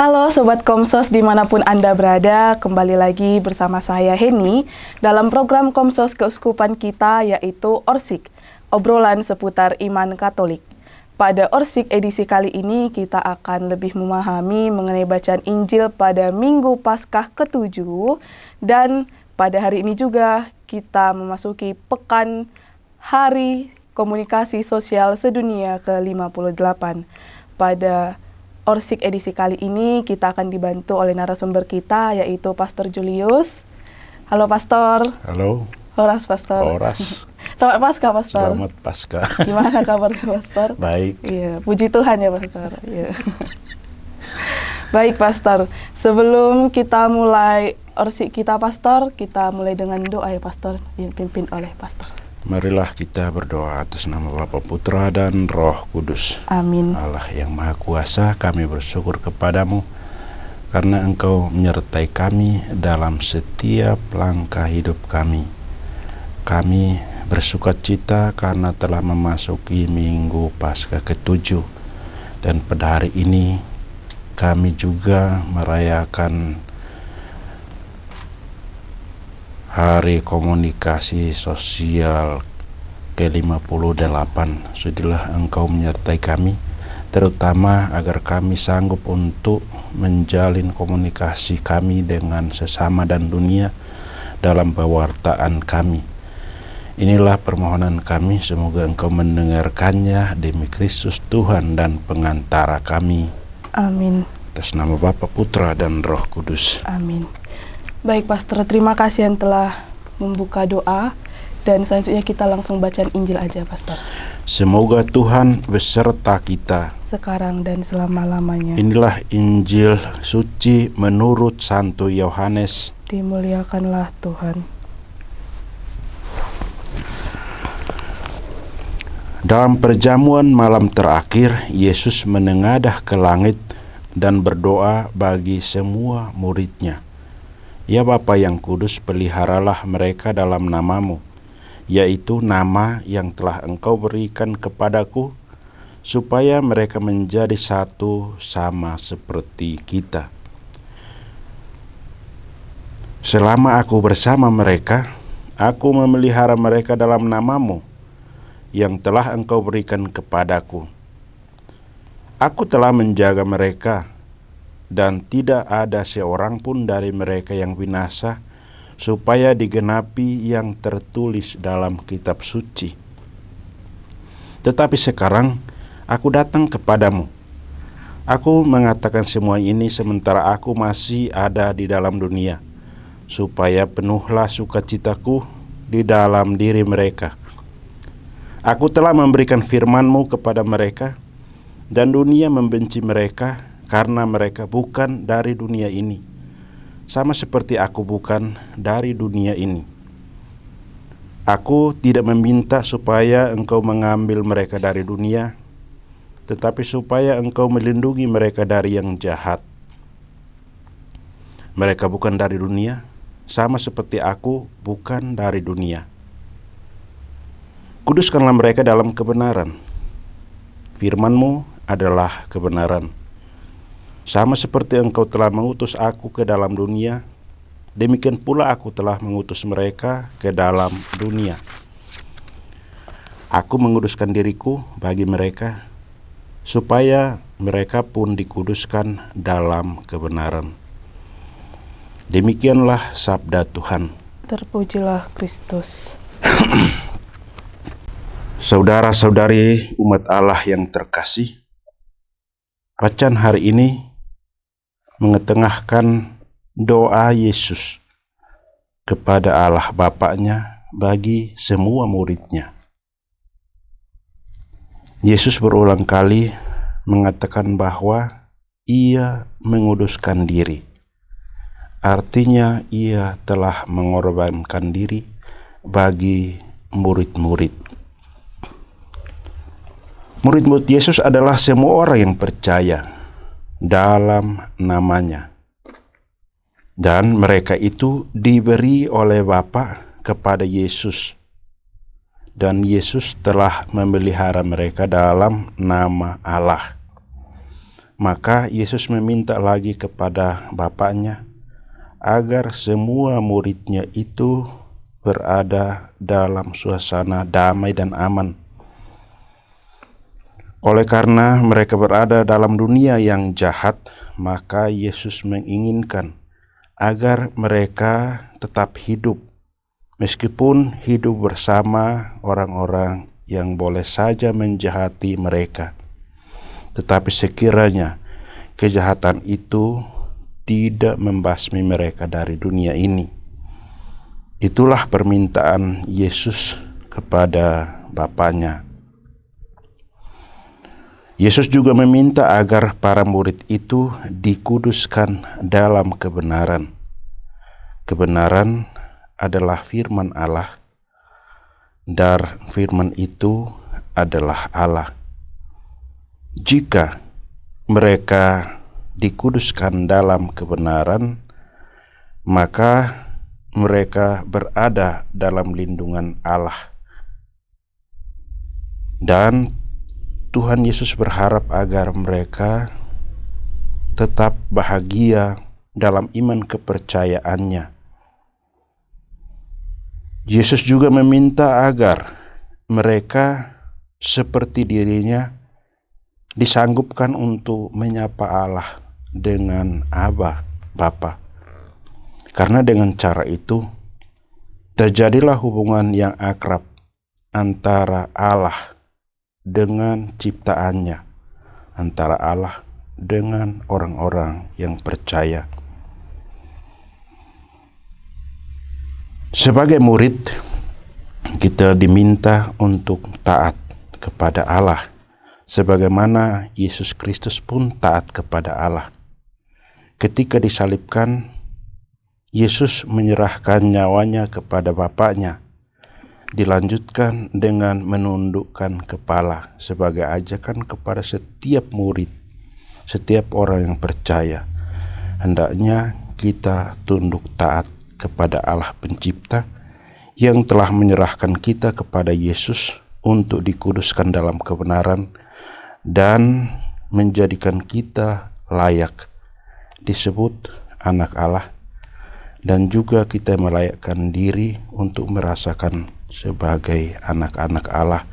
Halo Sobat Komsos dimanapun Anda berada, kembali lagi bersama saya Heni dalam program Komsos Keuskupan kita yaitu Orsik, obrolan seputar iman Katolik. Pada Orsik edisi kali ini kita akan lebih memahami mengenai bacaan Injil pada Minggu Paskah ke-7 dan pada hari ini juga kita memasuki Pekan Hari Komunikasi Sosial Sedunia ke-58. Pada Orsik edisi kali ini kita akan dibantu oleh narasumber kita yaitu Pastor Julius. Halo Pastor. Halo. Horas Pastor. Horas. Selamat Paskah Pastor. Selamat Paskah. Gimana kabarnya Pastor? Baik. Iya, puji Tuhan ya Pastor. Iya. Baik Pastor, sebelum kita mulai Orsik kita Pastor, kita mulai dengan doa ya Pastor yang dipimpin oleh Pastor. Marilah kita berdoa atas nama Bapa, Putra, dan Roh Kudus. Amin. Allah yang Maha Kuasa, kami bersyukur kepadamu karena Engkau menyertai kami dalam setiap langkah hidup kami. Kami bersukacita karena telah memasuki Minggu Paskah ke-7 dan pada hari ini kami juga merayakan Hari Komunikasi Sosial ke-58. Sudilah Engkau menyertai kami, terutama agar kami sanggup untuk menjalin komunikasi kami dengan sesama dan dunia dalam pewartaan kami. Inilah permohonan kami, semoga Engkau mendengarkannya demi Kristus Tuhan dan pengantara kami. Amin. Atas nama Bapa, Putra, dan Roh Kudus. Amin. Baik Pastor, terima kasih yang telah membuka doa dan selanjutnya kita langsung bacaan Injil aja Pastor. Semoga Tuhan beserta kita Sekarang dan selama-lamanya. Inilah Injil suci menurut Santo Yohanes. Dimuliakanlah Tuhan. Dalam perjamuan malam terakhir, Yesus menengadah ke langit dan berdoa bagi semua murid-Nya. Ya Bapa yang kudus, peliharalah mereka dalam nama-Mu, yaitu nama yang telah Engkau berikan kepadaku, supaya mereka menjadi satu sama seperti kita. Selama aku bersama mereka, aku memelihara mereka dalam nama-Mu, yang telah Engkau berikan kepadaku. Aku telah menjaga mereka, dan tidak ada seorang pun dari mereka yang binasa, supaya digenapi yang tertulis dalam kitab suci. Tetapi sekarang aku datang kepadamu. Aku mengatakan semua ini sementara aku masih ada di dalam dunia, supaya penuhlah sukacitaku di dalam diri mereka. Aku telah memberikan firman-Mu kepada mereka, dan dunia membenci mereka, karena mereka bukan dari dunia ini, sama seperti aku bukan dari dunia ini. Aku tidak meminta supaya Engkau mengambil mereka dari dunia, tetapi supaya Engkau melindungi mereka dari yang jahat. Mereka bukan dari dunia, sama seperti aku bukan dari dunia. Kuduskanlah mereka dalam kebenaran. Firman-Mu adalah kebenaran. Sama seperti Engkau telah mengutus aku ke dalam dunia, demikian pula aku telah mengutus mereka ke dalam dunia. Aku menguduskan diriku bagi mereka, supaya mereka pun dikuduskan dalam kebenaran. Demikianlah sabda Tuhan. Terpujilah Kristus. Saudara-saudari umat Allah yang terkasih, bacaan hari ini mengetengahkan doa Yesus kepada Allah Bapaknya bagi semua murid-Nya. Yesus berulang kali mengatakan bahwa Ia menguduskan diri. Artinya Ia telah mengorbankan diri bagi murid-murid. Murid-murid Yesus adalah semua orang yang percaya dalam nama-Nya. Dan mereka itu diberi oleh Bapa kepada Yesus. Dan Yesus telah memelihara mereka dalam nama Allah. Maka Yesus meminta lagi kepada Bapaknya agar semua muridnya itu berada dalam suasana damai dan aman. Oleh karena mereka berada dalam dunia yang jahat, maka Yesus menginginkan agar mereka tetap hidup, meskipun hidup bersama orang-orang yang boleh saja menjahati mereka. Tetapi sekiranya kejahatan itu tidak membasmi mereka dari dunia ini. Itulah permintaan Yesus kepada Bapaknya. Yesus juga meminta agar para murid itu dikuduskan dalam kebenaran. Kebenaran adalah firman Allah, dan firman itu adalah Allah. Jika mereka dikuduskan dalam kebenaran, maka mereka berada dalam lindungan Allah. Dan Tuhan Yesus berharap agar mereka tetap bahagia dalam iman kepercayaannya. Yesus juga meminta agar mereka seperti dirinya disanggupkan untuk menyapa Allah dengan Aba, Bapa. Karena dengan cara itu terjadilah hubungan yang akrab antara Allah dengan ciptaannya, antara Allah dengan orang-orang yang percaya. Sebagai murid, kita diminta untuk taat kepada Allah, sebagaimana Yesus Kristus pun taat kepada Allah. Ketika disalibkan, Yesus menyerahkan nyawanya kepada Bapaknya, dilanjutkan dengan menundukkan kepala sebagai ajakan kepada setiap murid, setiap orang yang percaya. Hendaknya kita tunduk taat kepada Allah Pencipta yang telah menyerahkan kita kepada Yesus untuk dikuduskan dalam kebenaran dan menjadikan kita layak disebut anak Allah, dan juga kita melayakkan diri untuk merasakan sebagai anak-anak Allah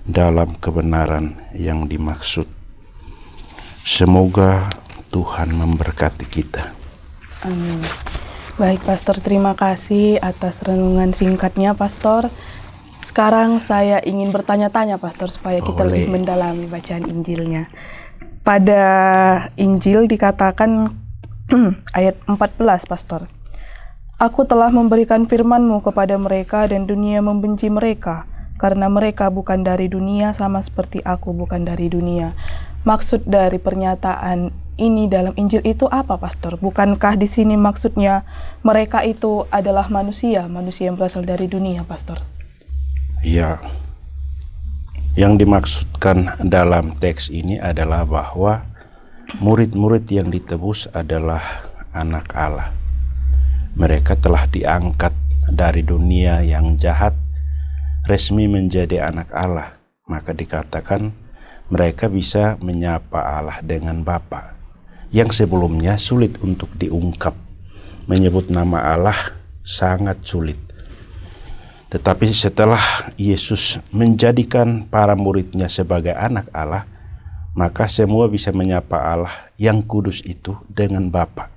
dalam kebenaran yang dimaksud. Semoga Tuhan memberkati kita. Amin. Baik, Pastor, terima kasih atas renungan singkatnya, Pastor. Sekarang saya ingin bertanya-tanya, Pastor, supaya kita lebih mendalami bacaan Injilnya. Pada Injil dikatakan ayat 14, Pastor. Aku telah memberikan firman-Mu kepada mereka dan dunia membenci mereka, karena mereka bukan dari dunia sama seperti aku bukan dari dunia. Maksud dari pernyataan ini dalam Injil itu apa, Pastor? Bukankah di sini maksudnya mereka itu adalah manusia yang berasal dari dunia, Pastor? Ya, yang dimaksudkan dalam teks ini adalah bahwa murid-murid yang ditebus adalah anak Allah. Mereka telah diangkat dari dunia yang jahat, resmi menjadi anak Allah. Maka dikatakan mereka bisa menyapa Allah dengan Bapa, yang sebelumnya sulit untuk diungkap. Menyebut nama Allah sangat sulit. Tetapi setelah Yesus menjadikan para muridnya sebagai anak Allah, maka semua bisa menyapa Allah yang kudus itu dengan Bapa.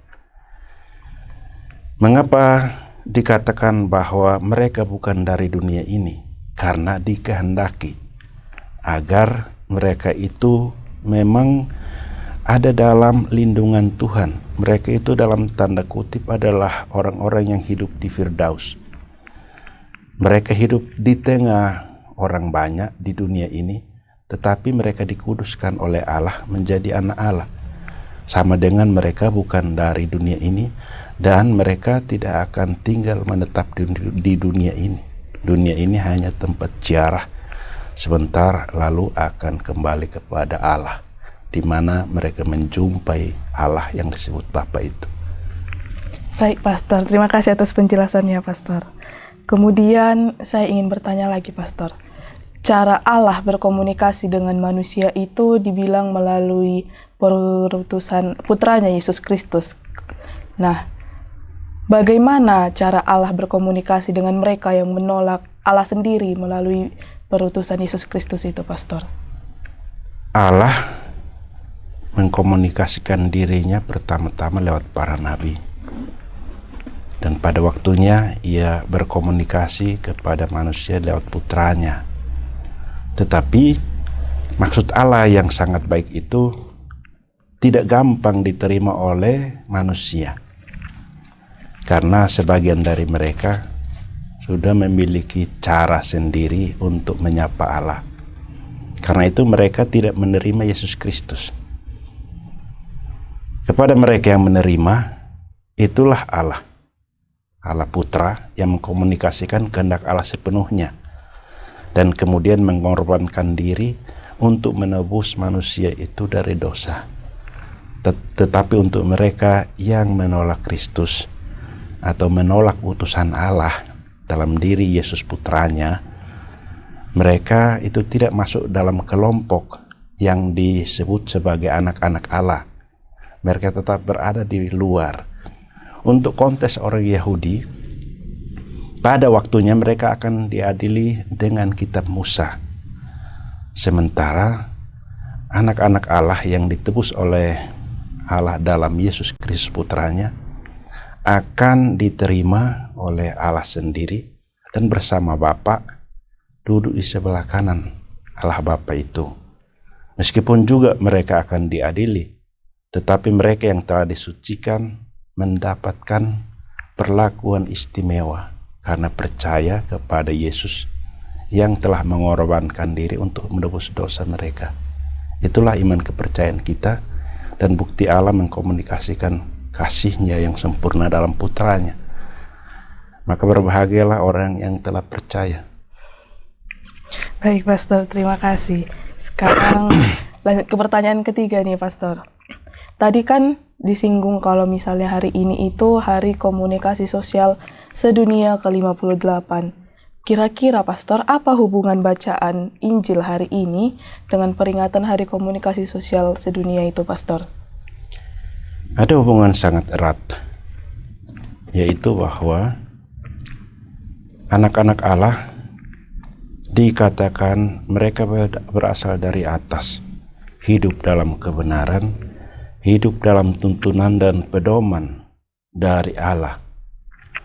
Mengapa dikatakan bahwa mereka bukan dari dunia ini? Karena dikehendaki agar mereka itu memang ada dalam lindungan Tuhan. Mereka itu dalam tanda kutip adalah orang-orang yang hidup di Firdaus. Mereka hidup di tengah orang banyak di dunia ini, tetapi mereka dikuduskan oleh Allah menjadi anak Allah. Sama dengan mereka bukan dari dunia ini, dan mereka tidak akan tinggal menetap di dunia ini. Dunia ini hanya tempat ziarah sebentar, lalu akan kembali kepada Allah, di mana mereka menjumpai Allah yang disebut Bapa itu. Baik, Pastor. Terima kasih atas penjelasannya, Pastor. Kemudian saya ingin bertanya lagi, Pastor. Cara Allah berkomunikasi dengan manusia itu dibilang melalui perutusan putranya Yesus Kristus. Nah, bagaimana cara Allah berkomunikasi dengan mereka yang menolak Allah sendiri melalui perutusan Yesus Kristus itu, Pastor? Allah mengkomunikasikan dirinya pertama-tama lewat para nabi. Dan pada waktunya ia berkomunikasi kepada manusia lewat putranya. Tetapi maksud Allah yang sangat baik itu tidak gampang diterima oleh manusia. Karena sebagian dari mereka sudah memiliki cara sendiri untuk menyapa Allah. Karena itu mereka tidak menerima Yesus Kristus. Kepada mereka yang menerima, itulah Allah. Allah Putra yang mengkomunikasikan kehendak Allah sepenuhnya. Dan kemudian mengorbankan diri untuk menebus manusia itu dari dosa. Tetapi untuk mereka yang menolak Kristus atau menolak utusan Allah dalam diri Yesus Putranya, mereka itu tidak masuk dalam kelompok yang disebut sebagai anak-anak Allah. Mereka tetap berada di luar. Untuk konteks orang Yahudi, pada waktunya mereka akan diadili dengan kitab Musa. Sementara anak-anak Allah yang ditebus oleh Allah dalam Yesus Kristus Putranya akan diterima oleh Allah sendiri dan bersama Bapa duduk di sebelah kanan Allah Bapa itu. Meskipun juga mereka akan diadili, tetapi mereka yang telah disucikan mendapatkan perlakuan istimewa karena percaya kepada Yesus yang telah mengorbankan diri untuk menebus dosa mereka. Itulah iman kepercayaan kita dan bukti Allah mengkomunikasikan kasih-Nya yang sempurna dalam putranya. Maka berbahagialah orang yang telah percaya. Baik, Pastor, terima kasih. Sekarang lanjut ke pertanyaan ketiga nih, Pastor. Tadi kan disinggung kalau misalnya hari ini itu Hari Komunikasi Sosial Sedunia ke-58. Kira-kira, Pastor, apa hubungan bacaan Injil hari ini dengan peringatan Hari Komunikasi Sosial Sedunia itu, Pastor? Ada hubungan sangat erat, yaitu bahwa anak-anak Allah dikatakan mereka berasal dari atas, hidup dalam kebenaran, hidup dalam tuntunan dan pedoman dari Allah.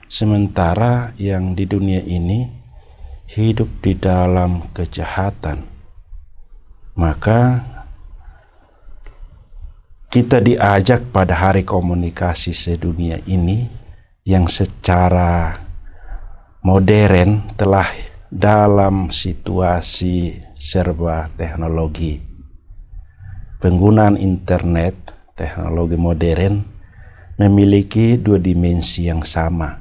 Sementara yang di dunia ini hidup di dalam kejahatan. Maka kita diajak pada Hari Komunikasi Sedunia ini yang secara modern telah dalam situasi serba teknologi. Penggunaan internet, teknologi modern memiliki dua dimensi yang sama,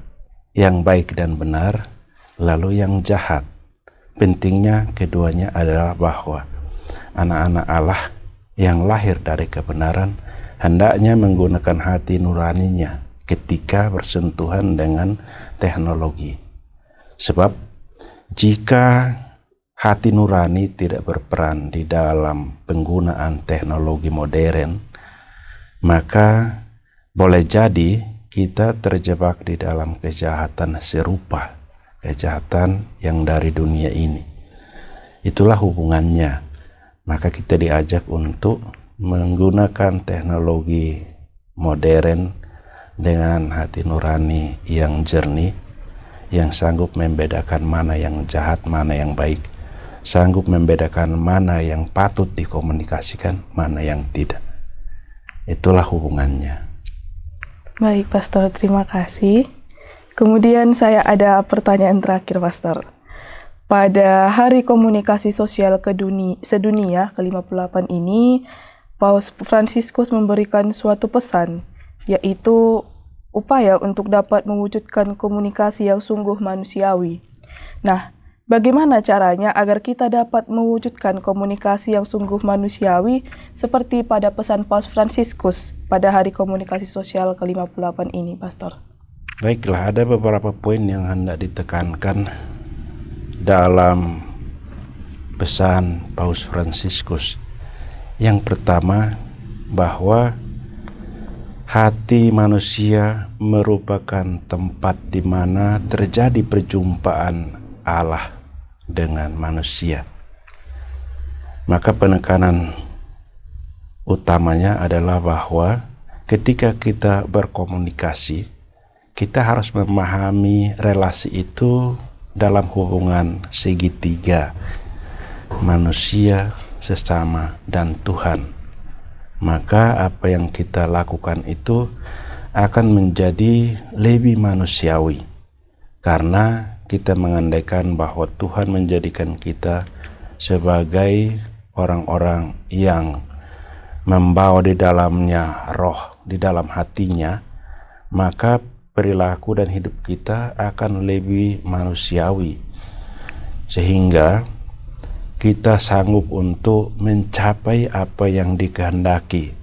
yang baik dan benar, lalu yang jahat. Pentingnya keduanya adalah bahwa anak-anak Allah yang lahir dari kebenaran hendaknya menggunakan hati nuraninya ketika bersentuhan dengan teknologi. Sebab jika hati nurani tidak berperan di dalam penggunaan teknologi modern, maka boleh jadi kita terjebak di dalam kejahatan serupa, kejahatan yang dari dunia ini. Itulah hubungannya. Maka kita diajak untuk menggunakan teknologi modern dengan hati nurani yang jernih, yang sanggup membedakan mana yang jahat, mana yang baik, sanggup membedakan mana yang patut dikomunikasikan, mana yang tidak. Itulah hubungannya. Baik, Pastor, terima kasih. Kemudian saya ada pertanyaan terakhir, Pastor. Pada Hari Komunikasi Sosial Sedunia ke-58 ini, Paus Fransiskus memberikan suatu pesan, yaitu upaya untuk dapat mewujudkan komunikasi yang sungguh manusiawi. Nah, bagaimana caranya agar kita dapat mewujudkan komunikasi yang sungguh manusiawi seperti pada pesan Paus Fransiskus pada Hari Komunikasi Sosial ke-58 ini, Pastor? Baiklah, ada beberapa poin yang hendak ditekankan dalam pesan Paus Fransiskus. Yang pertama, bahwa hati manusia merupakan tempat di mana terjadi perjumpaan Allah dengan manusia. Maka penekanan utamanya adalah bahwa ketika kita berkomunikasi, kita harus memahami relasi itu dalam hubungan segitiga manusia, sesama, dan Tuhan. Maka apa yang kita lakukan itu akan menjadi lebih manusiawi karena kita mengandaikan bahwa Tuhan menjadikan kita sebagai orang-orang yang membawa di dalamnya roh, di dalam hatinya, maka perilaku dan hidup kita akan lebih manusiawi sehingga kita sanggup untuk mencapai apa yang dikehendaki.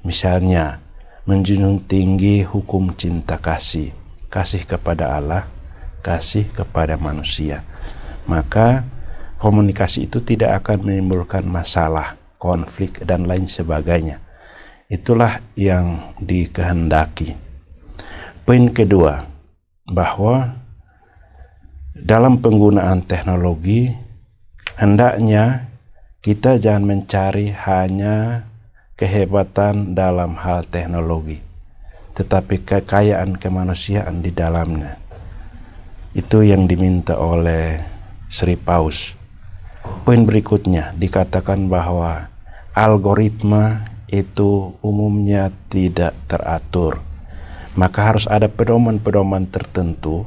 Misalnya, menjunjung tinggi hukum cinta kasih, kasih kepada Allah, kasih kepada manusia. Maka komunikasi itu tidak akan menimbulkan masalah, konflik, dan lain sebagainya. Itulah yang dikehendaki. Poin kedua, bahwa dalam penggunaan teknologi hendaknya kita jangan mencari hanya kehebatan dalam hal teknologi, tetapi kekayaan kemanusiaan di dalamnya. Itu yang diminta oleh Sri Paus. Poin berikutnya dikatakan bahwa algoritma itu umumnya tidak teratur. Maka harus ada pedoman-pedoman tertentu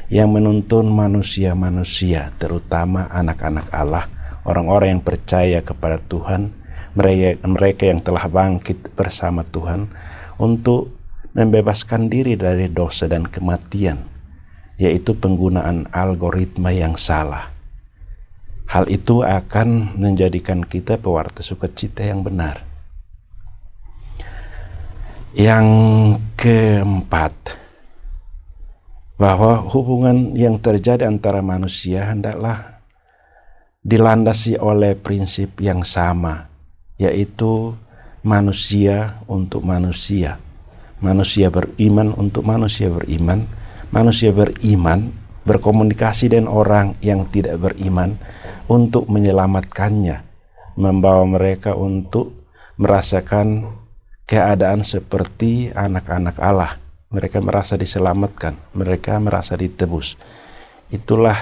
yang menuntun manusia-manusia, terutama anak-anak Allah, orang-orang yang percaya kepada Tuhan, mereka yang telah bangkit bersama Tuhan, untuk membebaskan diri dari dosa dan kematian, yaitu penggunaan algoritma yang salah. Hal itu akan menjadikan kita pewarta sukacita yang benar. Yang keempat, bahwa hubungan yang terjadi antara manusia hendaklah dilandasi oleh prinsip yang sama, yaitu manusia untuk manusia, manusia beriman untuk manusia beriman, manusia beriman berkomunikasi dengan orang yang tidak beriman untuk menyelamatkannya, membawa mereka untuk merasakan keadaan seperti anak-anak Allah. Mereka merasa diselamatkan, mereka merasa ditebus. Itulah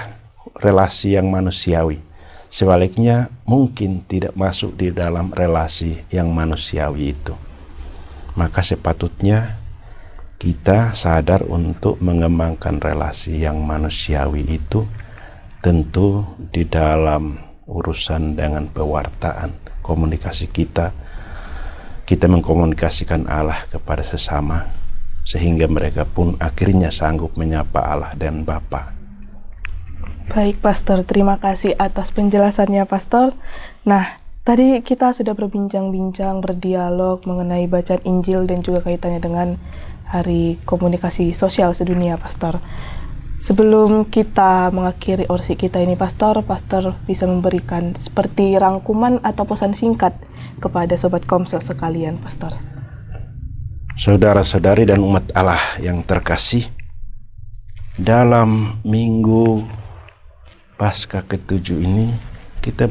relasi yang manusiawi. Sebaliknya mungkin tidak masuk di dalam relasi yang manusiawi itu. Maka sepatutnya kita sadar untuk mengembangkan relasi yang manusiawi itu, tentu di dalam urusan dengan pewartaan, komunikasi kita mengkomunikasikan Allah kepada sesama, sehingga mereka pun akhirnya sanggup menyapa Allah dan Bapa. Baik, Pastor. Terima kasih atas penjelasannya, Pastor. Nah, tadi kita sudah berbincang-bincang, berdialog mengenai bacaan Injil dan juga kaitannya dengan Hari Komunikasi Sosial Sedunia, Pastor. Sebelum kita mengakhiri orsi kita ini, Pastor bisa memberikan seperti rangkuman atau pesan singkat kepada Sobat Komsos sekalian, Pastor. Saudara-saudari dan umat Allah yang terkasih, dalam minggu Paskah ke-7 ini kita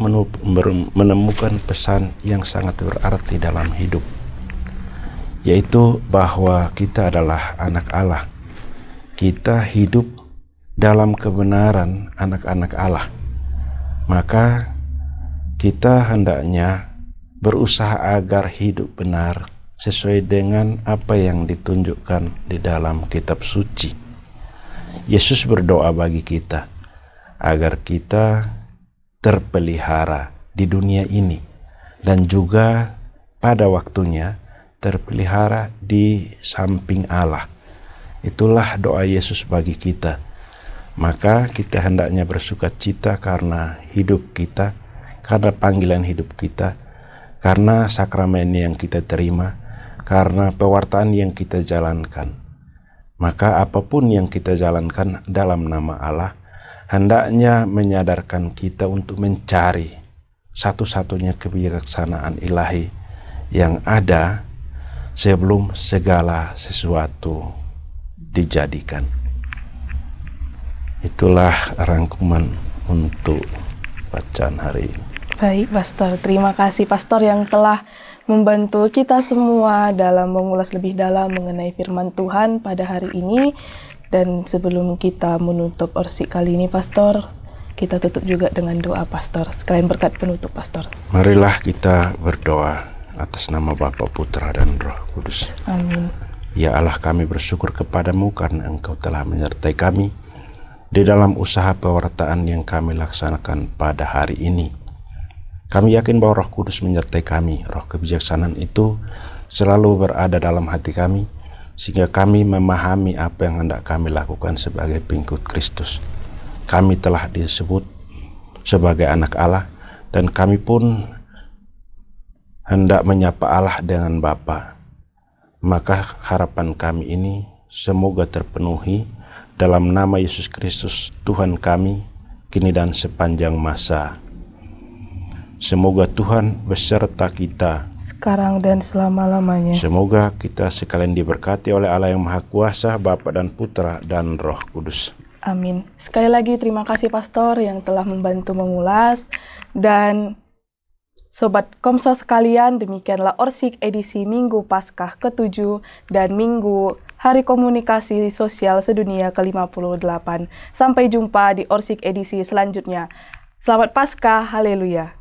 menemukan pesan yang sangat berarti dalam hidup, yaitu bahwa kita adalah anak Allah. Kita hidup dalam kebenaran anak-anak Allah. Maka kita hendaknya berusaha agar hidup benar sesuai dengan apa yang ditunjukkan di dalam kitab suci. Yesus berdoa bagi kita agar kita terpelihara di dunia ini dan juga pada waktunya terpelihara di samping Allah. Itulah doa Yesus bagi kita. Maka kita hendaknya bersukacita karena hidup kita, karena panggilan hidup kita, karena sakramen yang kita terima, karena pewartaan yang kita jalankan. Maka apapun yang kita jalankan dalam nama Allah, hendaknya menyadarkan kita untuk mencari satu-satunya kebijaksanaan ilahi, yang ada sebelum segala sesuatu dijadikan. Itulah rangkuman untuk bacaan hari ini. Baik, Pastor. Terima kasih, Pastor, yang telah membantu kita semua dalam mengulas lebih dalam mengenai firman Tuhan pada hari ini. Dan sebelum kita menutup orsik kali ini, Pastor, kita tutup juga dengan doa, Pastor. Sekalian berkat penutup, Pastor. Marilah kita berdoa atas nama Bapa, Putra, dan Roh Kudus. Amin. Ya Allah, kami bersyukur kepadamu karena Engkau telah menyertai kami di dalam usaha pewartaan yang kami laksanakan pada hari ini. Kami yakin bahwa Roh Kudus menyertai kami. Roh kebijaksanaan itu selalu berada dalam hati kami, sehingga kami memahami apa yang hendak kami lakukan sebagai pengikut Kristus. Kami telah disebut sebagai anak Allah, dan kami pun hendak menyapa Allah dengan Bapa. Maka harapan kami ini semoga terpenuhi dalam nama Yesus Kristus, Tuhan kami, kini dan sepanjang masa. Semoga Tuhan beserta kita Sekarang dan selama-lamanya. Semoga kita sekalian diberkati oleh Allah yang Maha Kuasa, Bapa dan Putra dan Roh Kudus. Amin. Sekali lagi terima kasih, Pastor, yang telah membantu mengulas. Dan Sobat Komso sekalian, demikianlah Orsik edisi Minggu Paskah ke-7 dan Minggu Hari Komunikasi Sosial Sedunia ke-58. Sampai jumpa di Orsik edisi selanjutnya. Selamat Paskah, haleluya.